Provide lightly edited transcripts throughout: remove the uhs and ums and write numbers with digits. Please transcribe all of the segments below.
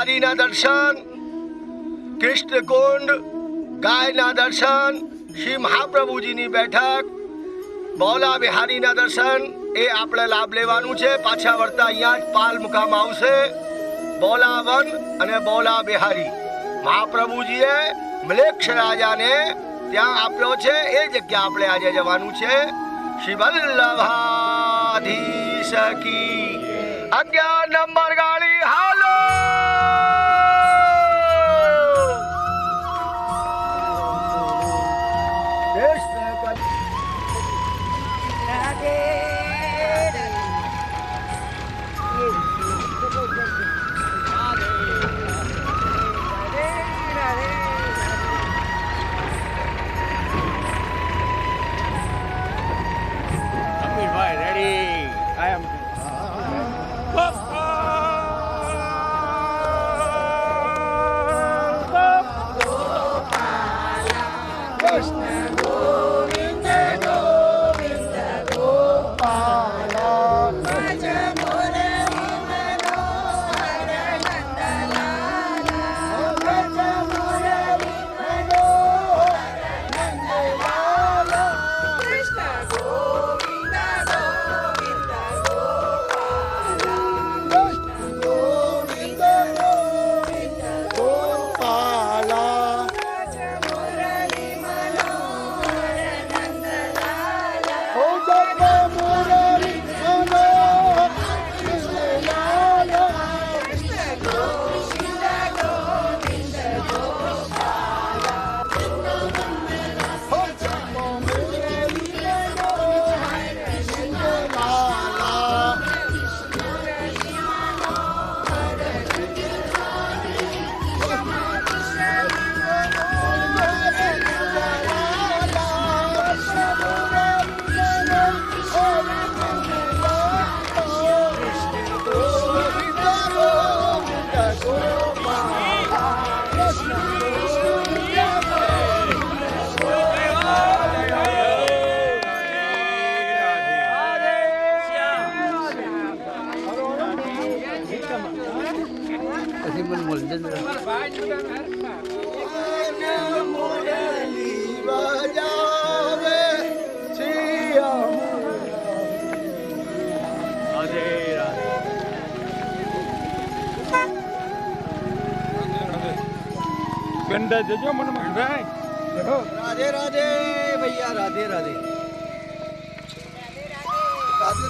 बिहारीना दर्शन, कृष्णकुंड, गायना दर्शन, श्री महाप्रभुजीनी बैठक, बोला बिहारीना दर्शन ए આપણે લાભ લેવાનું છે। પાછા વળતા અહીંયા જ પાલ મુકામ આવશે। બોલા વન અને બોલા બિહારી મહાપ્રભુજીએ મ્લેચ્છ રાજાને ત્યાં આપ્યો છે, એ જગ્યા આપણે આજે જવાનું છે। શ્રી વલ્લભાધીશ की 11 નંબર ગાડી હાલો। राधे राधे भैया, राधे राधे, राधे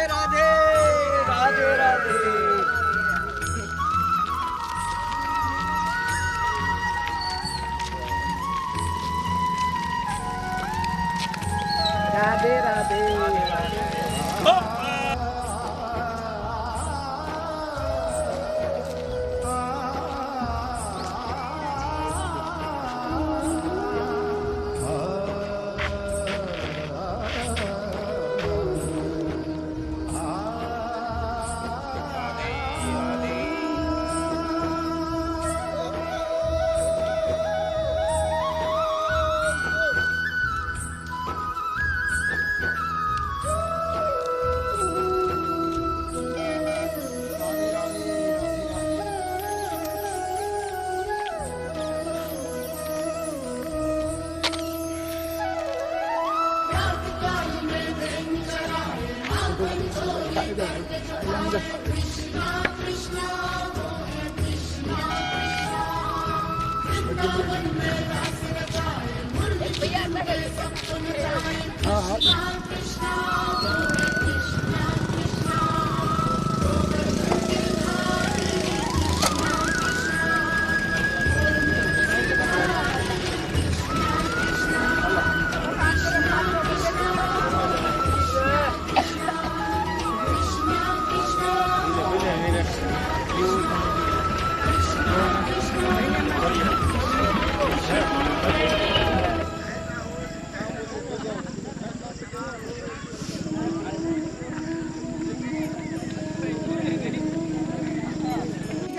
राधे, राधे राधे, राधे राधे, राधे राधे,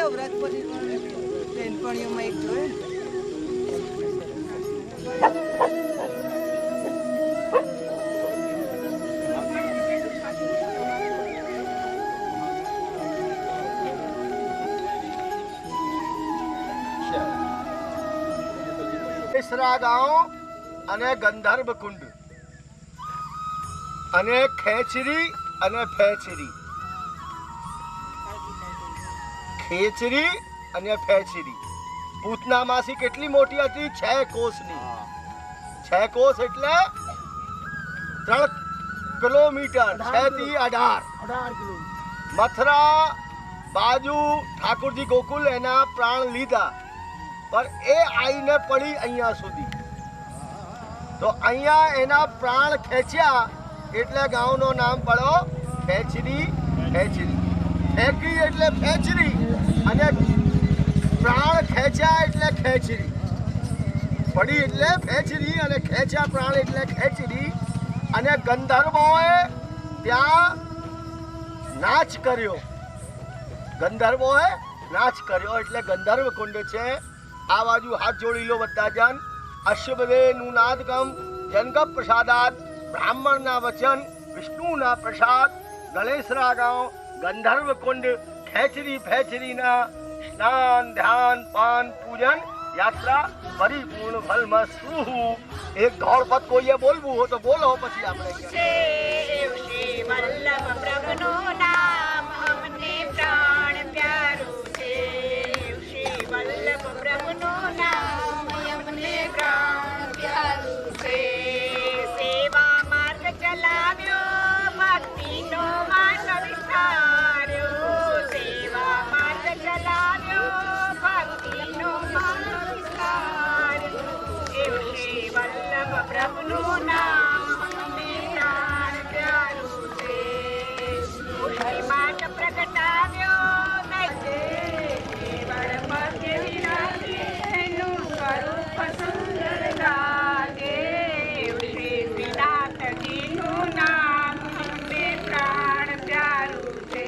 व्रत परी बेनपणीओ में एक जोए ગલેસરા ગાંવ અને ગંધર્વ કુંડ અને ખેચરી અને ફેચરી. ખેચરી અને ફેચરી. પૂતના માસી કેટલી મોટી હતી? 6 કોસની. 6 કોસ એટલે 3 કિલોમીટર. 6 થી 18 મથરા બાજુ ઠાકોરજી ગોકુલ એના પ્રાણ લીધા, પણ એ આઈને પડી અહીંયા સુધી. તો અહીંયા એના પ્રાણ ખેંચ્યા એટલે ગામનું નામ પડ્યો ખેચરી. ખેચરી ફેંકી એટલે ફેચરી અને પ્રાણ ખેંચ્યા એટલે ખેચરી. પડી એટલે ફેચરી અને ખેંચ્યા પ્રાણ એટલે ખેચરી. અને ગંધર્વોએ ત્યાં નાચ કર્યો. ગંધર્વોએ નાચ કર્યો એટલે ગંધર્વ કુંડ છે. આ બાજુ હાથ જોડી લો બધા જન. અશ્વદેવનું નાદગમ જનક પ્રસાદાત, બ્રાહ્મણના વચન, વિષ્ણુના પ્રસાદ. ગલેસરા ગાંવ, ગંધર્વ કુંડ, ખેચરી ફેચરીના સ્નાન ધ્યાન પાન પૂજન યાત્રા પરિપૂર્ણ ફલમાં શું. એક દોડ પદ કોઈએ બોલવું હોય તો બોલો, પછી આપણે વલ્લભ પ્રભુનું નામ અમને પ્રાણ પ્યારું છે. શ્રી વલ્લભ પ્રભુનું નામ અમને પ્રાણ પ્યારું છે. સેવા માર્ગ ચલાવ્યો, ભક્તિનો માર્ગ વિસ્તાર્યો. સેવા માર્ગ ચલાવ્યો, ભક્તિનો માર્ગ વિસ્તાર્યો. એવું શ્રી વલ્લભ પ્રભુનું નામ અમને પ્રાણ પ્યારું છે. માત પ્રગટાવ્યો નજે કેવળ મધ્ય વિરાજે, એનું સ્વરૂપ સુંદર લાગે. શ્રી શ્રીનાથજીનું નામ અમને પ્રાણ પ્યારું છે.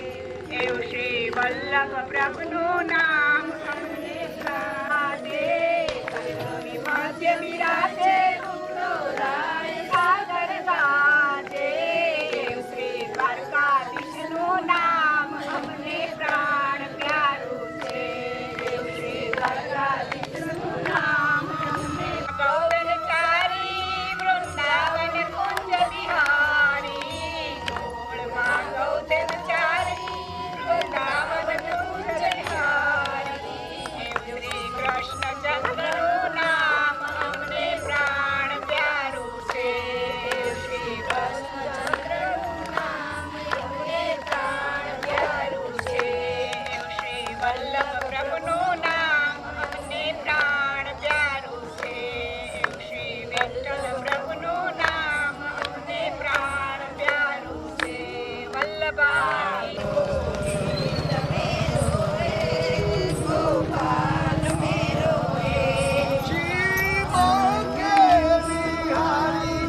એવું શ્રી વલ્લભ પ્રભુનું નામ અમને પ્રાણ દે. મધ્ય વિરાજે રાય સાગર ગાજે. શ્રી દ્વારકાધીશનું નામ અમને પ્રાણ પ્યારું છે. શ્રી દ્વારકાધીશનું નામ અમને ગૌરચારી, વૃંદાવન કુંજ વિહારી. ગોળમાં ગૌરચારી, વૃંદાવન કુંજ વિહારી. શ્રી કૃષ્ણચંદ્રનું નામ અમને પ્રાણ પ્યારું છે. શ્રી કૃષ્ણચંદ્રનું નામ અમને પ્રાણ પ્યારું છે. શ્રી વલ્લભ પ્રભુનું નામ અમને પ્રાણ પ્યારું છે. શ્રી વિઠ્ઠલ પ્રભુનું નામ અમને પ્રાણ પ્યારું છે. વલ્લભાઈ ગોપાલ મેરો જીવો કે બિહારી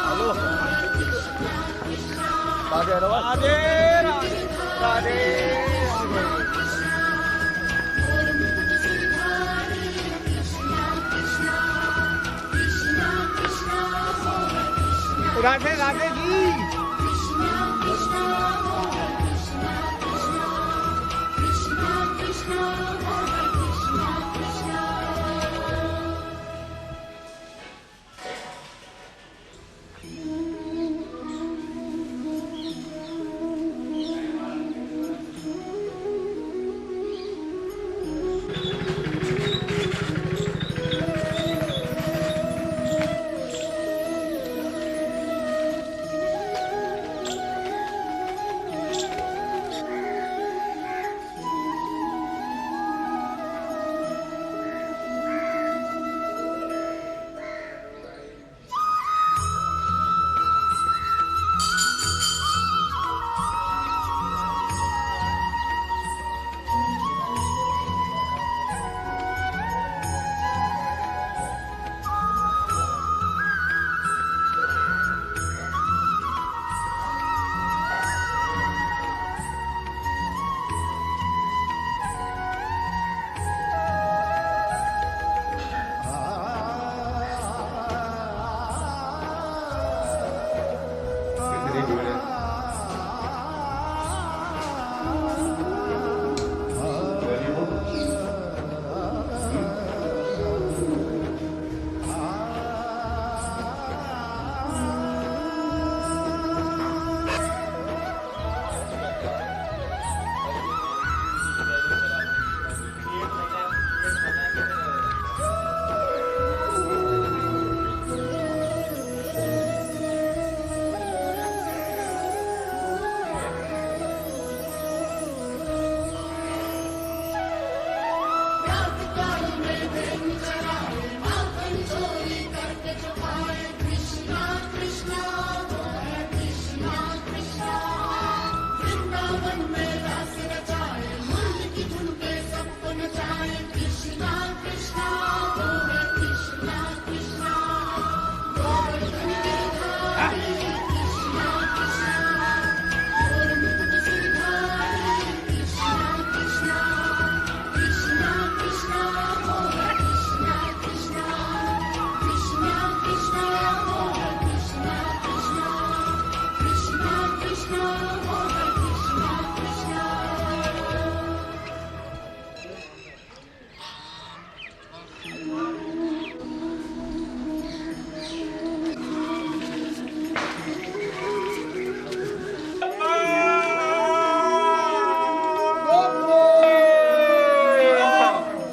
હાલો રાધે રાધે રાધે રાધે રાધે જી.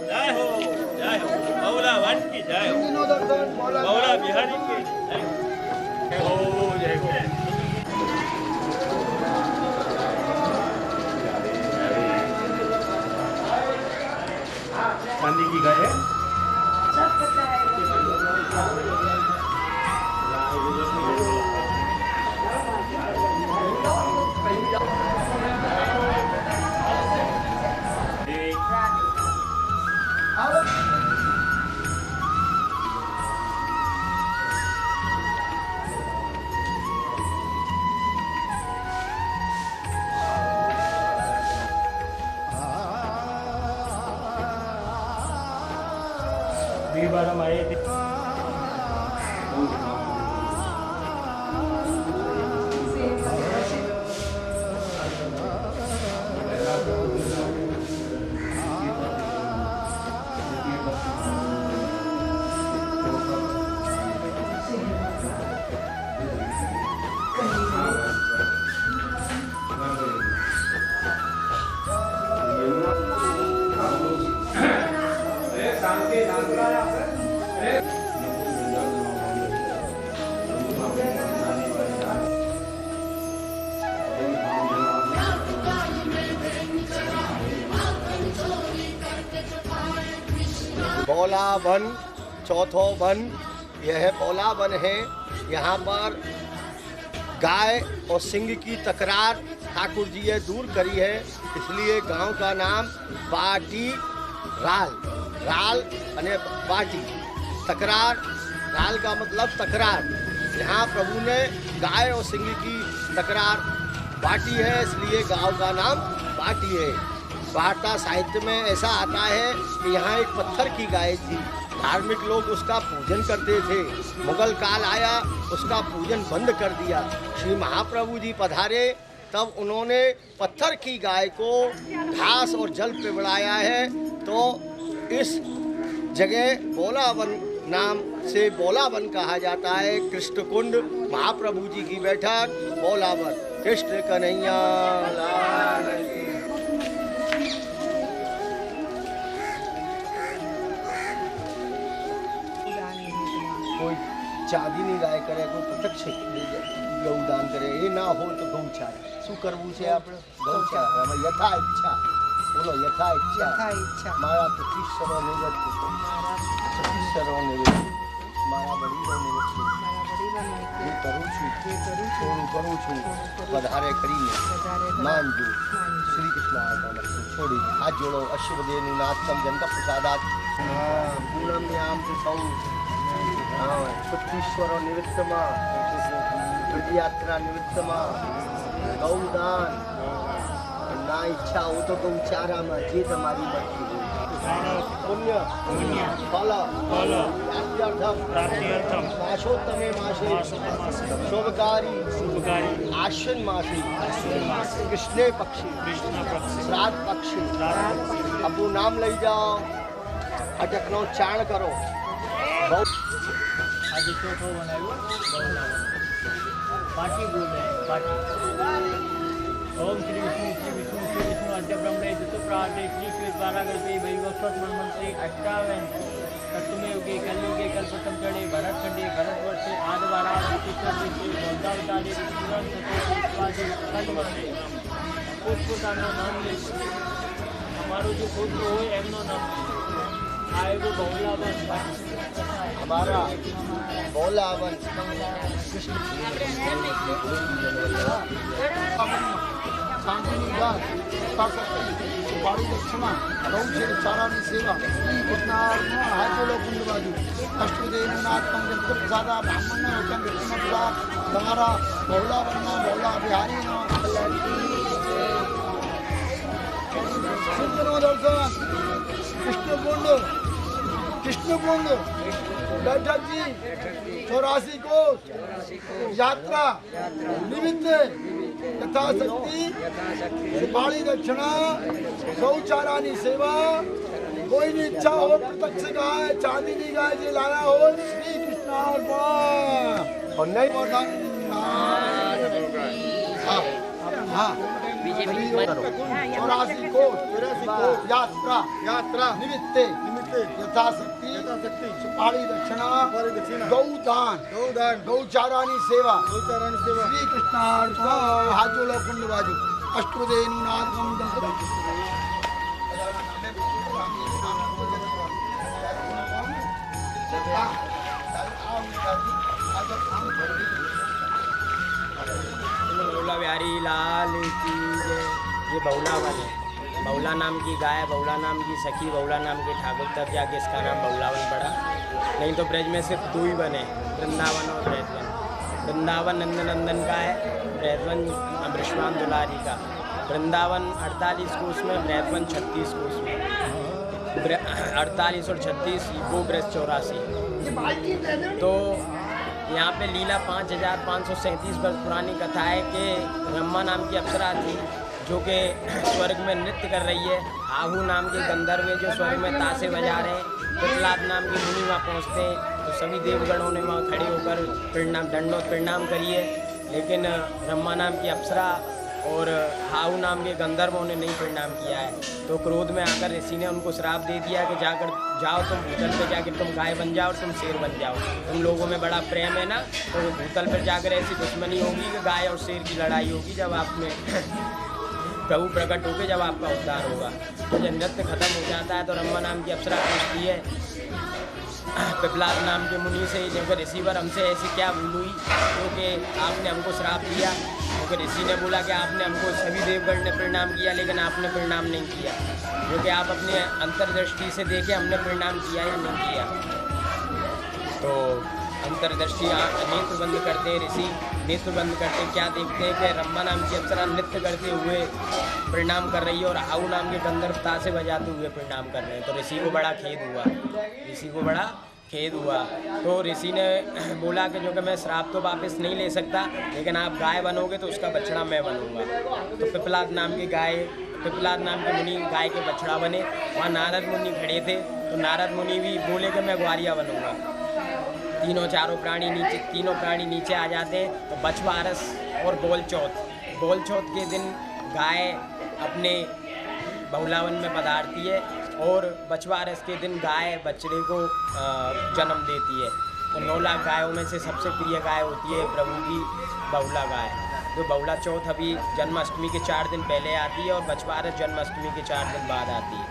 जय हो बौला वन की जय हो बौला बिहारी की जय हो जय हो चांदी की गाय है बार हम आए थे बौला वन चौथो वन, यह बौला वन है। यहाँ पर गाय और सिंह की तकरार ठाकुर जी ने दूर करी है, इसलिए गांव का नाम बाटी राल, राल अने बाटी तकरार, राल का मतलब तकरार। यहाँ प्रभु ने गाय और सिंह की तकरार बाटी है, इसलिए गांव का नाम बाटी है। वार्ता साहित्य में ऐसा आता है कि यहाँ एक पत्थर की गाय थी, धार्मिक लोग उसका पूजन करते थे। मुगल काल आया, उसका पूजन बंद कर दिया। श्री महाप्रभु जी पधारे, तब उन्होंने पत्थर की गाय को घास और जल पे बढ़ाया है, तो इस जगह बोलावन नाम से बोलावन कहा जाता है। कृष्ण कुंड, महाप्रभु जी की बैठक बोलावन। कृष्ण कन्हैया लाल की। कोई चांदी नहीं गाय करे, कोई प्रत्यक्ष गौदान करे, ये ना हो तो गौचार શું કરવું છે આપણે? ગૌચાર યથા ઈચ્છા, બોલો યથા ઈચ્છા, મારા પ્રતિશ્વરો નિવૃત્ત, પ્રતિશ્વરો નિવૃત્ત, મારા વડીલો નિવૃત્ત, એ કરું છું, થોડું કરું છું, વધારે કરીને માનજો। શ્રી કૃષ્ણ છોડી હાથ જોડો। અશ્વદેવનું નાથમ જનક પ્રસાદાત પૂનમ્યામ સૌ પ્રતિશ્વરો નિવૃત્તમાં, યાત્રા નિવૃત્તમાં ગૌદાન ના ઈચ્છા હો તો ગૌચારામાં જે તમારી મરજી પુણ્ય ફલ પ્રાપ્ત્યર્થમ માસોત્તમે માસે શોભકારી આશ્વિન માસે કૃષ્ણે પક્ષી શ્રાદ્ધ પક્ષી આપણું નામ લઈ જાઓ, અટકનો ચાણ કરો। आज चौथो बनायो पार्टी बोले पार्टी ओम श्री विष्णु अद्य ब्रह्मे जितु प्राते श्री श्री द्वारागल्पे वैवस्वत मनमंत्री अष्टावन सप्तमे युगे कलयुगे कल्पतम चढ़े भरत खंडे भरतवर्षे आदवारा द्वितीय गोदावतारे तुरंत सतो कलमंडे पुष्पतानो नाम ले हमारो जो पुत्र होय एमनो नाम आए वो बहुलावन हमारा बौलावन कृष्ण शांतिनी दास सुपारी दक्षिणा गौ चारानी सेवा श्री कृष्णार्पण हाथों कुंड बाजू अष्टदेवनाथम जगत प्रसादा ब्राह्मण प्रसाद हमारा बौला बनना बौला बिहारी दर्शन कृष्णकुंड बैठक जी 84 कोष यात्रा निमित्त यथाशक्ति सुपारी दक्षिणा गौचारानी सेवा कोई भी इच्छा हो प्रत्यक्ष गाय चांदनी गाय जी लाया हो श्री कृष्णार्पण और नहीं हाँ 84 कोष यात्रा निमित्त यथाशक्ति सुपारी दक्षिणा गौदान गौचारानी सेवा श्री कृष्णार्पण हाथ जोड़ो कुंड बाजू अष्टदेनुनाथम बौला बिहारी लाल की जय। ये बौलावन है, बौला नाम की गाय, बौला नाम की सखी, बौला नाम के ठाकुर, तब जाके इसका नाम बौलावन पड़ा। नहीं तो ब्रज में सिर्फ दो ही बने, वृंदावन और ब्रजवन। वृंदावन नंदनंदन का है, ब्रजवन बृषभान दुलारी का। वृंदावन 48 कोष में, ब्रजवन 36 कोष में। 48 और 36 वो ब्रज 84। तो यहाँ पे लीला 5537 वर्ष पुरानी कथा है कि ब्रह्मा नाम की अप्सरा थी जो कि स्वर्ग में नृत्य कर रही है। आहू नाम के गंधर्व जो स्वर्ग में ताशे बजा रहे हैं। पिपलाद नाम के मुनि वहाँ पहुँचते हैं तो सभी देवगणों ने वहाँ खड़े होकर दंडोत प्रणाम करिए, लेकिन ब्रह्मा नाम की अप्सरा और हाऊ नाम के गंधर्वों ने नहीं प्रणाम किया है। तो क्रोध में आकर ऋषि ने उनको श्राप दे दिया कि जाओ तुम भूतल पे जाकर तुम गाय बन जाओ और तुम शेर बन जाओ। तुम लोगों में बड़ा प्रेम है ना, तो भूतल पर जाकर ऐसी दुश्मनी होगी कि गाय और शेर की लड़ाई होगी। जब आप में प्रभु प्रकट होकर जब आपका उद्धार होगा। तो जब नृत्य खत्म हो जाता है तो ब्रह्मा नाम की अप्सरा पूछती है पिपलाद नाम के मुनि से, जब ऋषिवर हमसे ऐसी क्या भूल हुई क्योंकि आपने हमको श्राप दिया। क्योंकि ऋषि ने बोला कि आपने हमको सभी देवगण ने प्रणाम किया लेकिन आपने प्रणाम नहीं किया, क्योंकि आप अपने अंतर्दृष्टि से देखे हमने प्रणाम किया या नहीं किया। तो अंतर्दृष्टि नेत्र बंद करते ऋषि, नेत्र बंद करते क्या देखते हैं कि ब्रह्मा नाम की अप्सरा नृत्य करते हुए प्रणाम कर रही है और हाऊ नाम के गंधर्व ताशे बजाते हुए प्रणाम कर रहे हैं। तो ऋषि को बड़ा खेद हुआ, तो ऋषि ने बोला कि जो कि मैं श्राप तो वापस नहीं ले सकता, लेकिन आप गाय बनोगे तो उसका बछड़ा मैं बनूंगा। तो पिपलाद नाम के मुनि गाय के बछड़ा बने। वहाँ नारद मुनि खड़े थे, तो नारद मुनि भी बोले कि मैं ग्वारिया बनूंगा। तीनों प्राणी नीचे आ जाते हैं। तो बछवारस और बोलचौथ के दिन गाय अपने बहुलावन में पधारती है और बछवारस के दिन गाय बछड़े को जन्म देती है। तो 9 लाख गायों में से सबसे प्रिय गाय होती है प्रभु की बहुला गाय, जो बहुला चौथ अभी जन्माष्टमी के 4 दिन पहले आती है और बछवारस जन्माष्टमी के 4 दिन बाद आती है।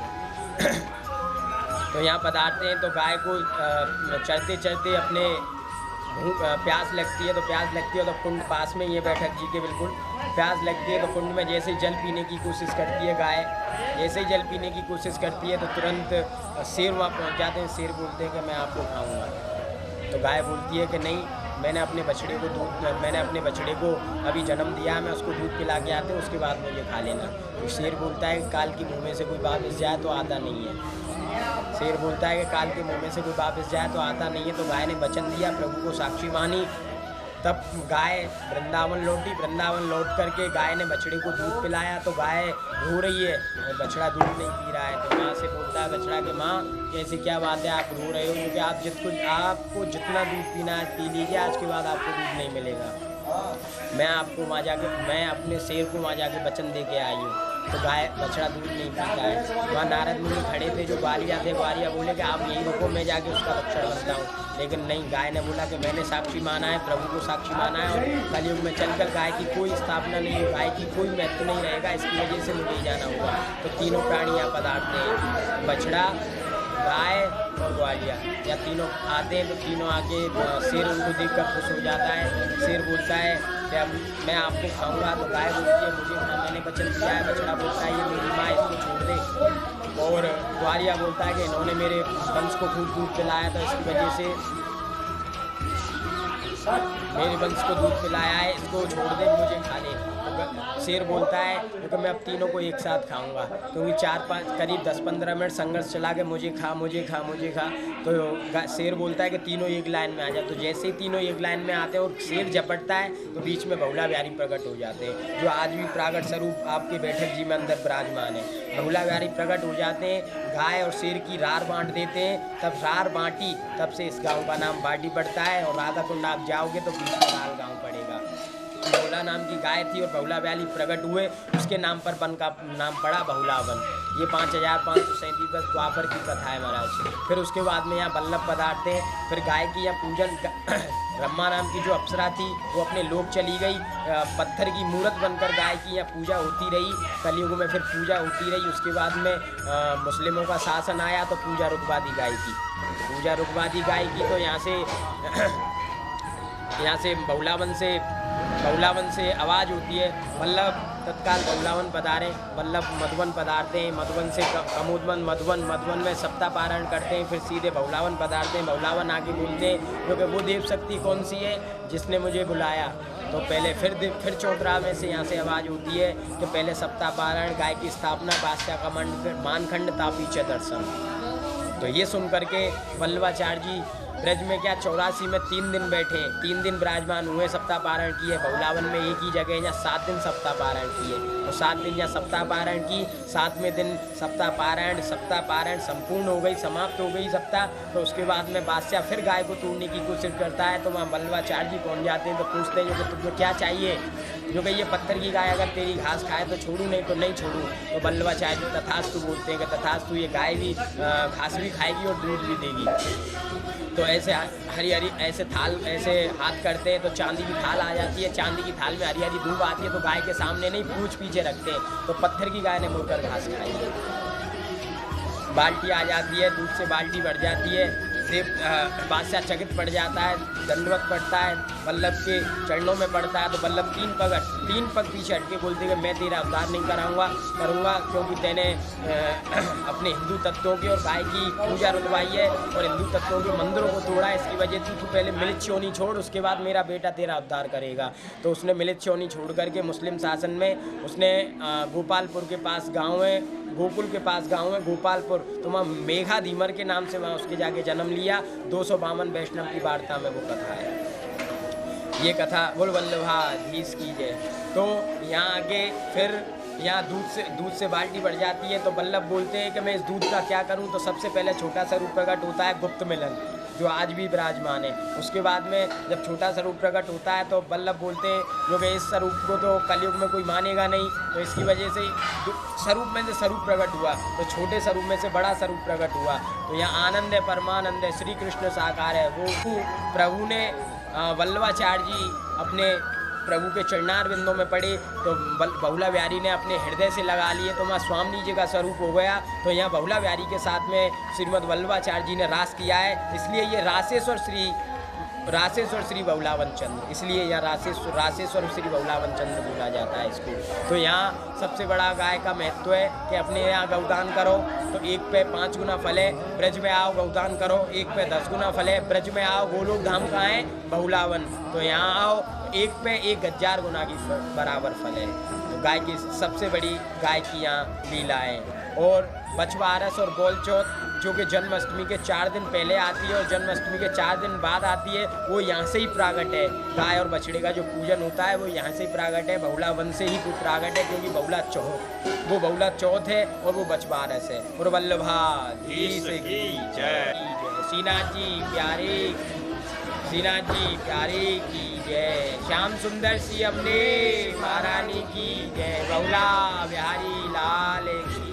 तो यहाँ पधारते हैं तो गाय को चलते चलते अपने प्यास लगती है, तो कुंड पास में ही है बैठक जी के बिल्कुल। प्यास लगती है तो कुंड में जैसे ही जल पीने की कोशिश करती है गाय, जैसे ही जल पीने की कोशिश करती है तो तुरंत शेर वहाँ पहुँच जाते हैं। शेर बोलते हैं कि मैं आपको खाऊंगा। तो गाय बोलती है कि नहीं, मैंने अपने बछड़े को अभी जन्म दिया है, मैं उसको दूध पिला के आते हैं, उसके बाद मुझे खा लेना। तो शेर बोलता है कि काल की मुँह में से कोई वापस जाए तो आता नहीं है। तो गाय ने वचन दिया, प्रभु को साक्षी मानी। तब गाय वृंदावन लौट करके गाय ने बछड़े को दूध पिलाया। तो गाय रो रही है और बछड़ा दूध नहीं पी रहा है। तो माँ से बोलता है बछड़ा कि माँ ऐसी क्या बात है, आप रो रहे हो? क्योंकि आपको जितना दूध पीना है पी लीजिए, आज के बाद आपको दूध नहीं मिलेगा। मैं अपने शेर को वहाँ जाके वचन दे के आई हूँ। तो गाय बछड़ा दूध नहीं पीता है। वहाँ नारद मुनि खड़े थे जो ग्वारिया बोले कि आप यही रुको, मैं जाके उसका बछड़ा बनता हूँ। लेकिन नहीं, गाय ने बोला कि मैंने साक्षी माना है, प्रभु को साक्षी माना है और कलयुग में चलकर गाय की कोई स्थापना नहीं है, गाय की कोई महत्व नहीं रहेगा, इसकी वजह से मुझे जाना होगा। तो तीनों प्राणी यहाँ पधारते हैं, बछड़ा गाय और ग्वालिया, या तीनों आते हैं तो तीनों आके शेर उनको देख कर खुश हो जाता है। शेर बोलता है कि अब मैं आपको खाऊंगा, तो गाय बोलती है मुझे ना, मैंने वचन दिया है। बछड़ा बोलता है ये मेरी माँ, इसको छोड़ दे। और ग्वालिया बोलता है कि इन्होंने मेरे वंश को खूब दूध पिलाया, तो इसकी वजह से मेरे वंश को दूध पिलाया है, इसको छोड़ दे, मुझे खा ले। शेर बोलता है क्योंकि मैं अब तीनों को एक साथ खाऊंगा, क्योंकि 4-5 करीब 10-15 मिनट संघर्ष चला के मुझे खा मुझे खा मुझे खा। तो शेर बोलता है कि तीनों एक लाइन में आ जाए। तो जैसे ही तीनों एक लाइन में आते हैं और शेर झपटता है तो बीच में बहुला बिहारी प्रकट हो जाते हैं, जो आज भी प्रागट स्वरूप आपके बैठक जी में अंदर विराजमान है। बहुला बिहारी प्रकट हो जाते हैं, गाय और शेर की रार बांट देते हैं। तब रार बांटी, तब से इस गाँव का नाम बाटी पड़ता है। और राधा कुंड आप जाओगे तो बीच में लाल गाँव पड़ेगा। बहुला नाम की गाय थी और बहुला बिहारी प्रकट हुए, उसके नाम पर वन का नाम पड़ा बहुला वन। ये 5537 वर्ष द्वापर की कथा है महाराज। फिर उसके बाद में यहाँ वल्लभ पधारते हैं। फिर गाय की यहाँ पूजन ब्रह्मा नाम की जो अप्सरा थी वो अपने लोक चली गई। पत्थर की मूर्त बनकर गाय की यहाँ पूजा होती रही। कलयुग में फिर पूजा होती रही। उसके बाद में मुस्लिमों का शासन आया तो पूजा रुकवा दी गाय की। पूजा रुकवा दी गाय की तो यहाँ से बहुलावन से आवाज़ होती है वल्लभ तत्काल बहुलावन पधारें। वल्लभ मधुवन पधारते हैं, मधुवन से कमोदवन, मधुवन में सप्ताह पारण करते हैं। फिर सीधे बहुलावन पधारते हैं। बहुलावन आके बोलते हैं क्योंकि वो देव शक्ति कौन सी है जिसने मुझे बुलाया। तो पहले फिर चौतरा में से यहाँ से आवाज़ होती है कि पहले सप्ताह पारण, गाय की स्थापना, बादशाह का मानखंड, तापीचे दर्शन। तो ये सुन करके वल्लभाचार्य जी ब्रज में क्या 84 में 3 दिन बैठे, 3 दिन विराजमान हुए, सप्ताह पारण किए। बहुलावन में एक ही जगह यहाँ 7 दिन सप्ताह पारण किए। तो 7 दिन यहाँ सप्ताह पारण की, 7वें दिन सप्ताह पारण संपूर्ण हो गई, समाप्त हो गई सप्ताह। तो उसके बाद में बादशाह फिर गाय को तोड़ने की कोशिश करता है। तो वहाँ वल्लभाचार्य जी पहुँच जाते हैं। तो पूछते हैं जो कि तुमको क्या चाहिए, जो कि ये पत्थर की गाय अगर तेरी घास खाए तो छोड़ूं, नहीं तो नहीं छोड़ूं। तो वल्लभाचार्य जी तथास्तु बोलते हैं कि तथास्तु, ये गाय भी घास भी खाएगी और दूध भी देगी। तो ऐसे हरी ऐसे थाल ऐसे हाथ करते हैं तो चांदी की थाल आ जाती है। चांदी की थाल में हरी हरी दूब आती है। तो गाय के सामने नहीं, पूंछ पीछे रखते हैं। तो पत्थर की गाय ने मुड़कर घास खाई है। बाल्टी आ जाती है, दूध से बाल्टी भर जाती है। देव बादशाह चकित पड़ जाता है, दंडवत पड़ता है, वल्लभ के चरणों में पड़ता है। तो वल्लभ 3 पग पीछे हटके बोलते कि मैं तेरा उद्धार नहीं करूँगा, क्योंकि तेने अपने हिंदू तत्वों की और गाय की पूजा रुकवाई है और हिंदू तत्वों के मंदिरों को तोड़ा है। इसकी वजह से तू पहले मिलित चोनी छोड़, उसके बाद मेरा बेटा तेरा उद्धार करेगा। तो उसने मिलित चोनी छोड़ करके मुस्लिम शासन में उसने गोपालपुर के पास गाँव है, गोकुल के पास गांव है गोपालपुर, तो वहाँ मेघा धीमर के नाम से वहाँ उसके जाके जन्म लिया। 252 वैष्णव की वार्ता में वो कथा है। ये कथा बोल वल्लभाधीश की जय। तो यहाँ आगे फिर यहाँ दूध से बाल्टी बढ़ जाती है। तो वल्लभ बोलते हैं कि मैं इस दूध का क्या करूँ। तो सबसे पहले छोटा सा रूप प्रकट होता है गुप्त मिलन, जो आज भी विराजमान है। उसके बाद में जब छोटा स्वरूप प्रकट होता है तो वल्लभ बोलते हैं जो कि इस स्वरूप को तो कलयुग में कोई मानेगा नहीं, तो इसकी वजह से स्वरूप में से स्वरूप प्रकट हुआ, तो छोटे स्वरूप में से बड़ा स्वरूप प्रकट हुआ। तो यहाँ आनंद है, परमानंद है, श्री कृष्ण साकार है। वो प्रभु ने वल्लभाचार्य जी अपने प्रभु के चरणार बिंदों में पड़े तो बहुला बिहारी ने अपने हृदय से लगा लिए, तो वहाँ स्वामी जी का स्वरूप हो गया। तो यहाँ बहुला बिहारी के साथ में श्रीमद् वल्लभाचार्य जी ने रास किया है, इसलिए ये रासेश्वर श्री बहुलावन चंद्र, इसलिए यहाँ रासेश्वर श्री बहुलावन चंद्र बोला जाता है इसको। तो यहाँ सबसे बड़ा गाय का महत्व है कि अपने यहाँ गौदान करो तो 1 पे 5 गुना फल है, ब्रज में आओ गौदान करो 1 पे 10 गुना फल है, ब्रज में आओ गोलोक धाम कहाँ है बहुलावन, तो यहाँ आओ 1 पे 1000 गुना की बराबर फल है। तो गाय की सबसे बड़ी गाय की यहाँ लीला है। और बछवारस और गोलचौथ जो कि जन्माष्टमी के 4 दिन पहले आती है और जन्माष्टमी के 4 दिन बाद आती है, वो यहाँ से ही प्रागट है। गाय और बछड़े का जो पूजन होता है वो यहाँ से ही प्रागट है, बहुला वन से ही प्रागट है, क्योंकि बहुला चौथ है और वो बछवारस है। और वल्लभाधीश की जय। श्रीनाथ जी प्यारे की जय। श्याम सुंदर सी अपने महारानी की जय। बहुला बिहारी लाल की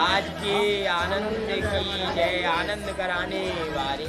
आज के आनंद की जय। आनंद कराने वाले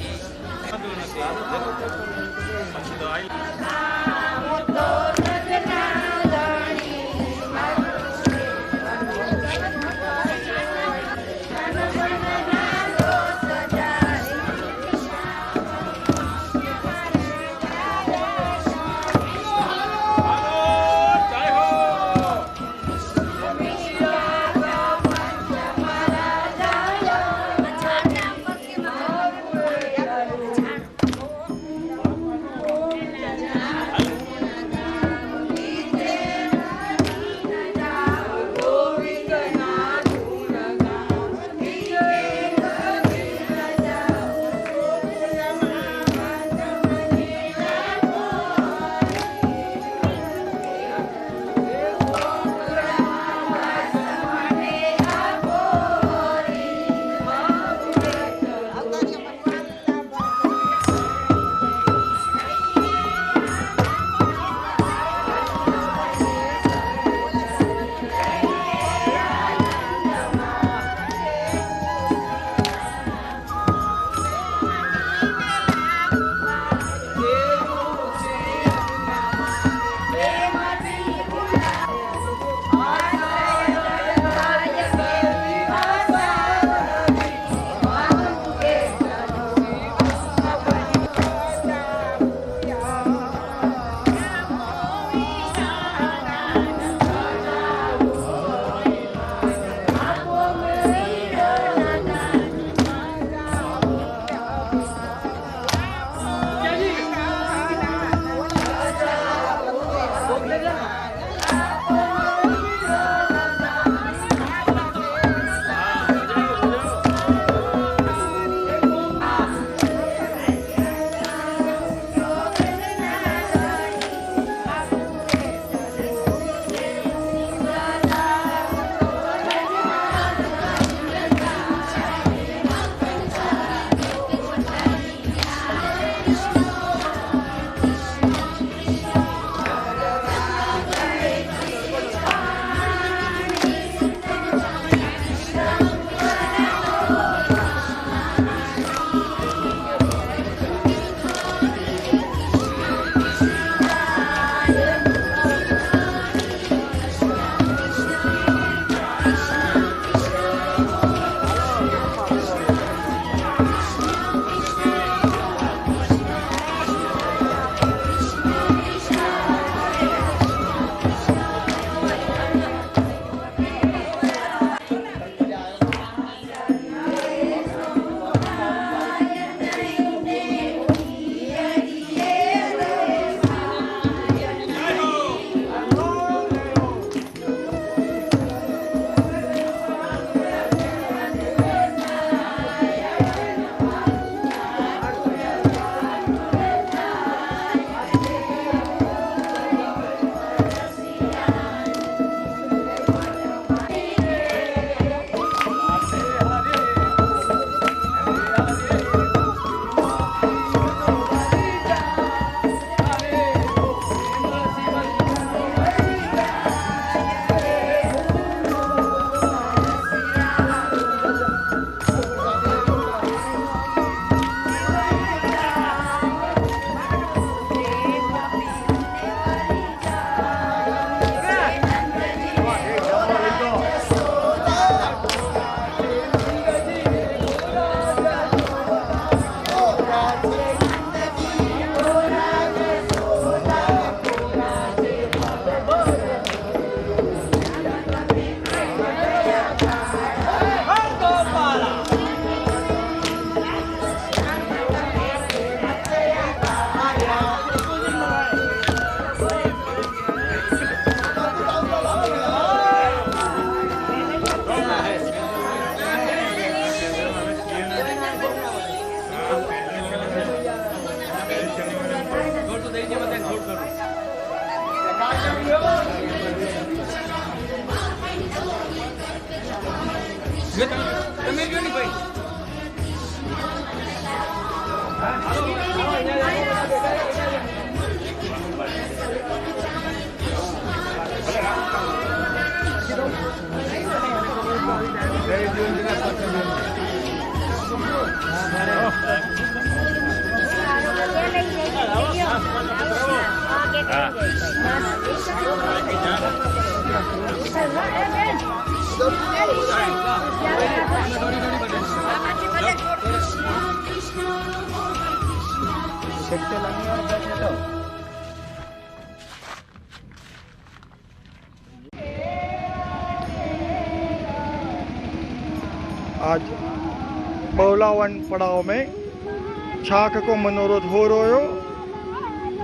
आज बौलावन पड़ाव में छाक को मनोरथ हो रहो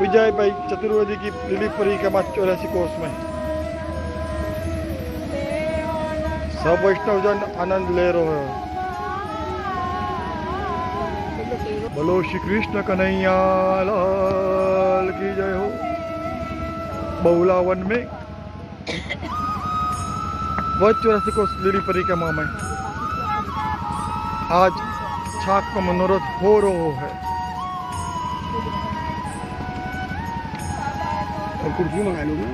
विजय भाई चतुर्वेदी की लिली परिक्रमा 84 कोस में सब वैष्णव जन आनंद ले रहे हो। बोलो श्री कृष्ण कन्हैया लाल की जय हो। बौलावन में 84 कोस लिली परिक्रमा में आज छाक का मनोरथ हो रहा है। और कुर्सी मंगा लो ना।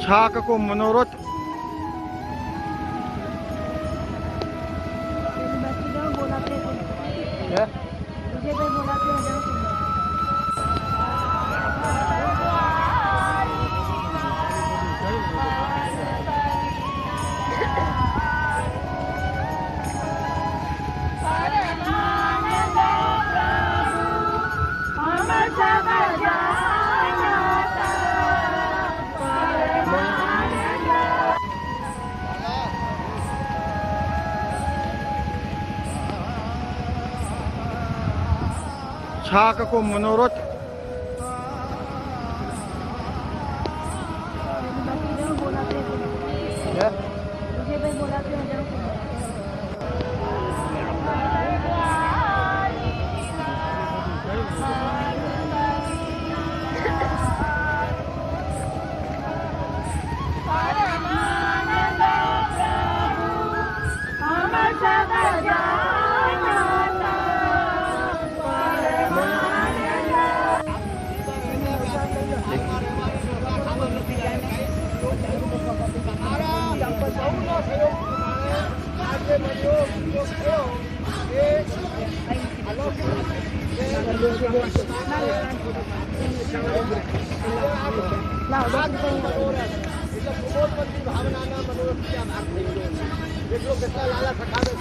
छाक को मनोरथ छाक को मनोरथ એટલે પ્રબોધવંતી ભાવનાના મનોરથથી આ ભાગ થઈ ગયો છે. એટલો કેટલા લાલા સખાને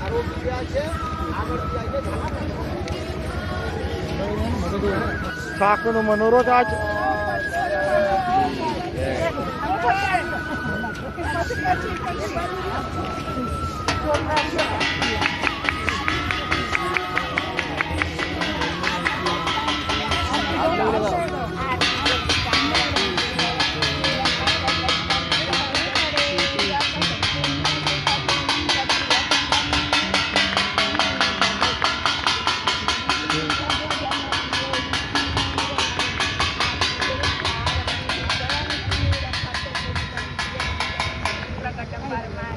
આરોપી ગયા છે. આગળથી આવીને શાકનો મનોરથ આજ છોકરા છે